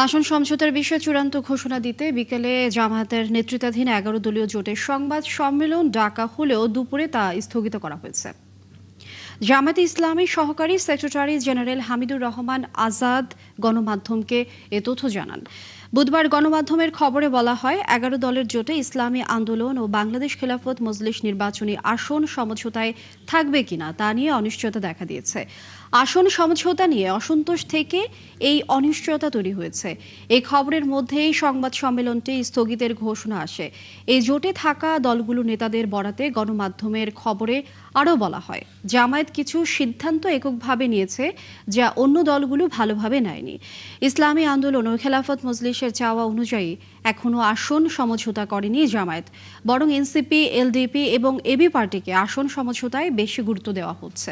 আসন সমঝোতার বিষয়ে চূড়ান্ত ঘোষণা দিতে বিকেলে জামায়াতের নেতৃত্বাধীন ১১ দলীয় জোটের সংবাদ সম্মেলন ডাকা হলেও দুপুরে তা স্থগিত করা হয়েছে। জামায়াতে ইসলামী সহকারী সেক্রেটারি জেনারেল হামিদুর রহমান আজাদ গণমাধ্যমকে এ তথ্য জানান। বুধবার গণমাধ্যমের খবরে বলা হয়, ১১ দলের জোটে ইসলামী আন্দোলন ও বাংলাদেশ খেলাফত মজলিস নির্বাচনী আসন সমঝোতায় থাকবে কিনা তা নিয়ে অনিশ্চয়তা দেখা দিয়েছে। আসন সমঝোতা নিয়ে অসন্তোষ থেকে এই অনিশ্চয়তা তৈরি হয়েছে। এই খবরের মধ্যেই সংবাদ সম্মেলনটি স্থগিতের ঘোষণা আসে। এই জোটে থাকা দলগুলোর নেতাদের বরাতে গণমাধ্যমের খবরে আরও বলা হয়, জামায়াত কিছু সিদ্ধান্ত এককভাবে নিয়েছে যা অন্য দলগুলো ভালোভাবে নেয়নি। ইসলামী আন্দোলন ও খেলাফত মজলিসের চাওয়া অনুযায়ী এখনও আসন সমঝোতা করেনি জামায়াত, বরং এনসিপি, এলডিপি এবং এবি পার্টিকে আসন সমঝোতায় বেশি গুরুত্ব দেওয়া হচ্ছে।